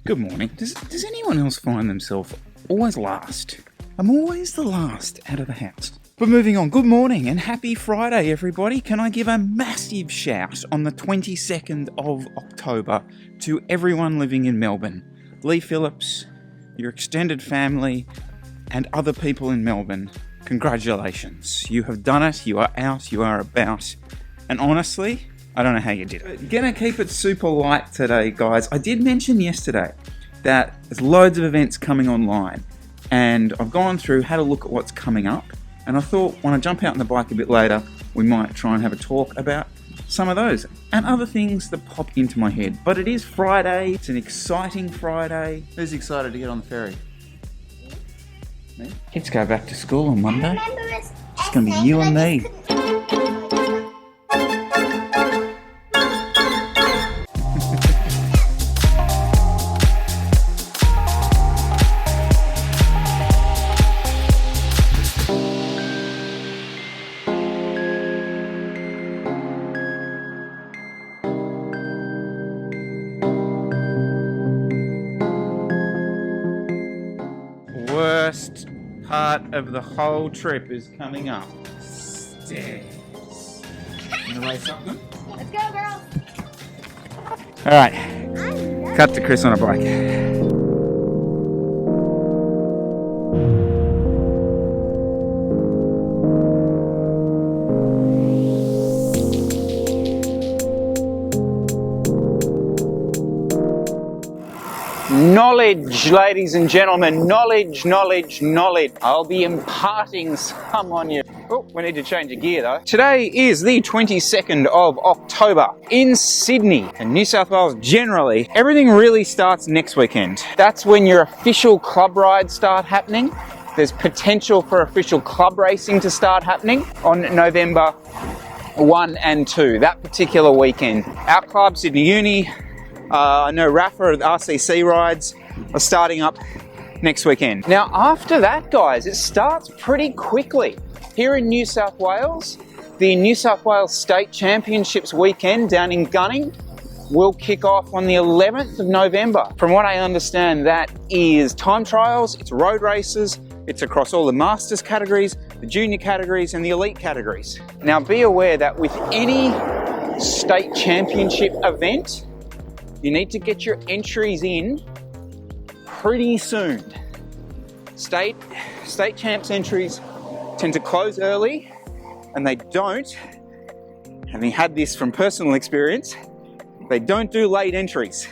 Good morning. Does anyone else find themselves always last? I'm always the last out of the house. But moving on, good morning and happy Friday, everybody. Can I give a massive shout on the 22nd of October to everyone living in Melbourne? Lee Phillips, your extended family, and other people in Melbourne, congratulations. You have done it, you are out, you are about. And honestly, I don't know how you did it. Gonna keep it super light today, guys. I did mention yesterday that there's loads of events coming online, and I've gone through, had a look at what's coming up, and I thought when I jump out on the bike a bit later, we might try and have a talk about some of those and other things that pop into my head. But it is Friday, it's an exciting Friday. Who's excited to get on the ferry? Me? Kids go back to school on Monday. It's gonna be you and me. Worst part of the whole trip is coming up. Stairs. Wanna race up them? Let's go, girls. Alright, cut to Chris on a bike. Knowledge, ladies and gentlemen, knowledge, knowledge, knowledge. I'll be imparting some on you. Oh, we need to change a gear though. Today is the 22nd of October in Sydney and New South Wales generally. Everything really starts next weekend. That's when your official club rides start happening. There's potential for official club racing to start happening on November 1 and 2, that particular weekend. Our club, Sydney Uni, I know Rapha at RCC rides are starting up next weekend. Now after that, guys, it starts pretty quickly. Here in New South Wales, the New South Wales State Championships weekend down in Gunning will kick off on the 11th of November. From what I understand, that is time trials, it's road races, it's across all the Masters categories, the junior categories and the elite categories. Now be aware that with any state championship event, you need to get your entries in pretty soon. State champs entries tend to close early, and they don't, having had this from personal experience, they don't do late entries.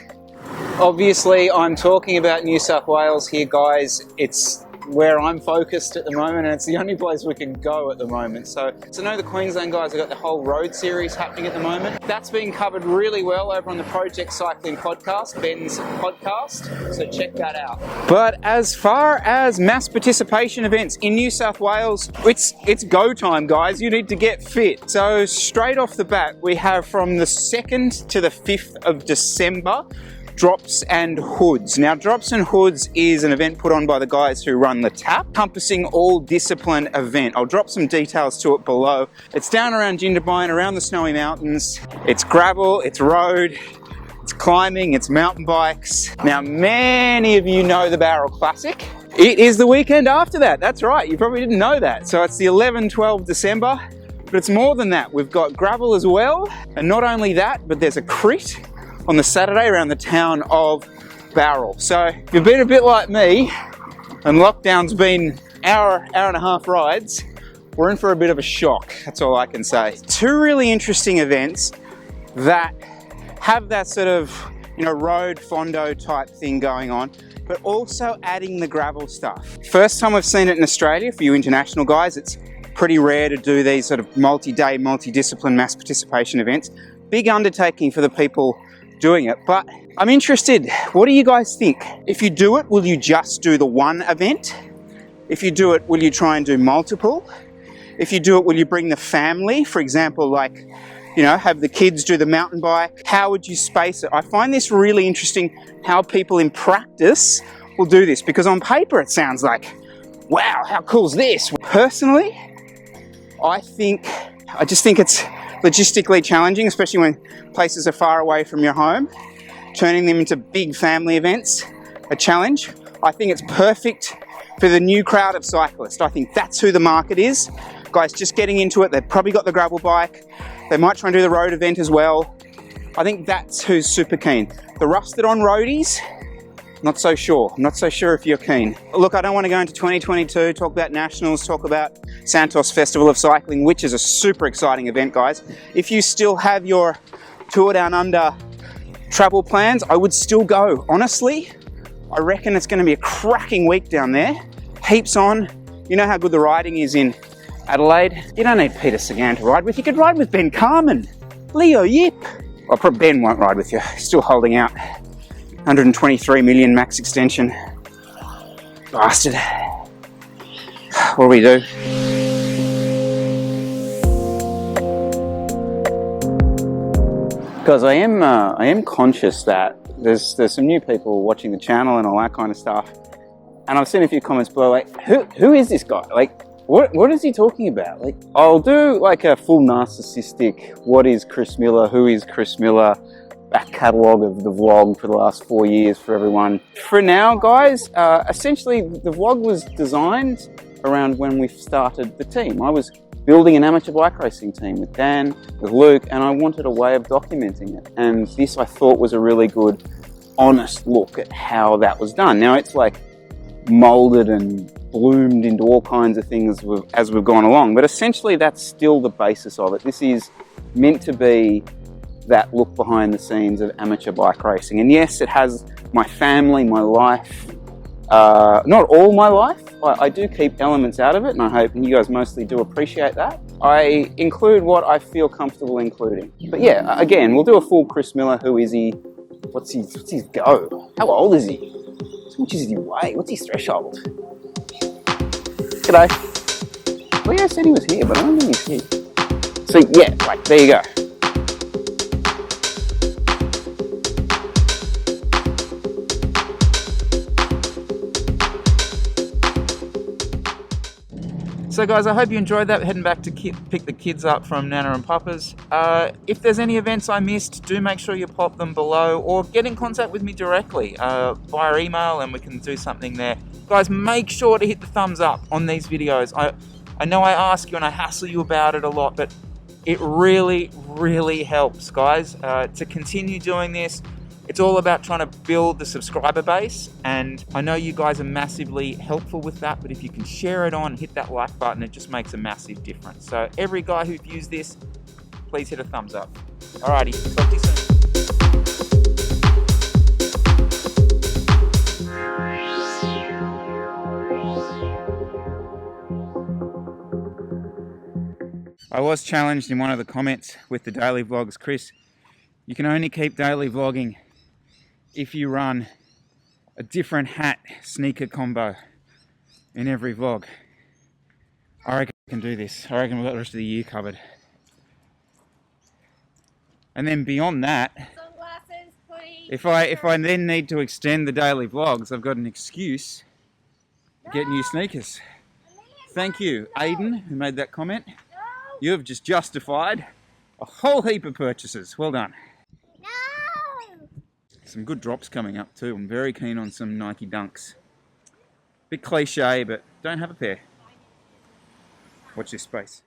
Obviously, I'm talking about New South Wales here, guys. It's where I'm focused at the moment, and it's the only place we can go at the moment. So I know the Queensland guys have got the whole road series happening at the moment. That's being covered really well over on the Project Cycling podcast, Ben's podcast, so check that out. But as far as mass participation events in New South Wales, it's go time, guys. You need to get fit. So straight off the bat, we have from the 2nd to the 5th of December, Drops and Hoods. Now, Drops and Hoods is an event put on by the guys who run the TAP, encompassing all discipline event. I'll drop some details to it below. It's down around Jindabyne, around the Snowy Mountains. It's gravel, it's road, it's climbing, it's mountain bikes. Now, many of you know the Barrel Classic. It is the weekend after that. That's right, you probably didn't know that. So it's the 11-12 December, but it's more than that. We've got gravel as well. And not only that, but there's a crit on the Saturday around the town of Barrel. So if you've been a bit like me and lockdown's been hour and a half rides, we're in for a bit of a shock. That's all I can say. Two really interesting events that have that sort of, road fondo type thing going on, but also adding the gravel stuff. First time I've seen it in Australia for you international guys. It's pretty rare to do these sort of multi-day, multi-discipline mass participation events. Big undertaking for the people doing it, but I'm interested. What do you guys think? If you do it, will you just do the one event? If you do it, will you try and do multiple? If you do it, will you bring the family? For example, like, have the kids do the mountain bike. How would you space it? I find this really interesting how people in practice will do this, because on paper it sounds like, wow, how cool is this? Personally, I just think it's logistically challenging, especially when places are far away from your home. Turning them into big family events, a challenge. I think it's perfect for the new crowd of cyclists. I think that's who the market is. Guys just getting into it, they've probably got the gravel bike. They might try and do the road event as well. I think that's who's super keen. The rusted on roadies, not so sure. I'm not so sure if you're keen. Look, I don't want to go into 2022, talk about nationals, talk about Santos Festival of Cycling, which is a super exciting event, guys. If you still have your Tour Down Under travel plans, I would still go. Honestly, I reckon it's going to be a cracking week down there. Heaps on. You know how good the riding is in Adelaide. You don't need Peter Sagan to ride with. You could ride with Ben Carman, Leo Yip. Well, probably Ben won't ride with you. He's still holding out. 123 million max extension. Bastard. What do we do? Because I am conscious that there's some new people watching the channel and all that kind of stuff. And I've seen a few comments below, like, who is this guy? Like, what is he talking about? Like, I'll do like a full narcissistic, what is Chris Miller, who is Chris Miller, back catalogue of the vlog for the last 4 years for everyone. For now, guys, essentially the vlog was designed around when we started the team. I was building an amateur bike racing team with Dan, with Luke, and I wanted a way of documenting it. And this I thought was a really good, honest look at how that was done. Now it's like molded and bloomed into all kinds of things as we've gone along, but essentially that's still the basis of it. This is meant to be that look behind the scenes of amateur bike racing. And yes, it has my family, my life, not all my life. I do keep elements out of it, and I hope you guys mostly do appreciate that. I include what I feel comfortable including. But yeah, again, we'll do a full Chris Miller. Who is he? What's his go? How old is he? How much does he weigh? What's his threshold? G'day. Leo said he was here, but I don't think he's here. So yeah, like, there you go. So guys, I hope you enjoyed that. Heading back to pick the kids up from Nana and Papa's. If there's any events I missed, do make sure you pop them below, or get in contact with me directly via email, and we can do something there. Guys, make sure to hit the thumbs up on these videos. I know I ask you and I hassle you about it a lot, but it really, really helps, guys, to continue doing this. It's all about trying to build the subscriber base, and I know you guys are massively helpful with that, but if you can share it on, hit that like button, it just makes a massive difference. So every guy who views this, please hit a thumbs up. Alrighty, talk to you soon. I was challenged in one of the comments with the daily vlogs, Chris, you can only keep daily vlogging if you run a different hat sneaker combo in every vlog. I reckon I can do this. I reckon we've got the rest of the year covered. And then beyond that, sunglasses, please. If I then need to extend the daily vlogs, I've got an excuse to get new sneakers. Thank you, Aiden, who made that comment. You have just justified a whole heap of purchases. Well done. Some good drops coming up too. I'm very keen on some Nike Dunks. Bit cliche, but don't have a pair. Watch this space.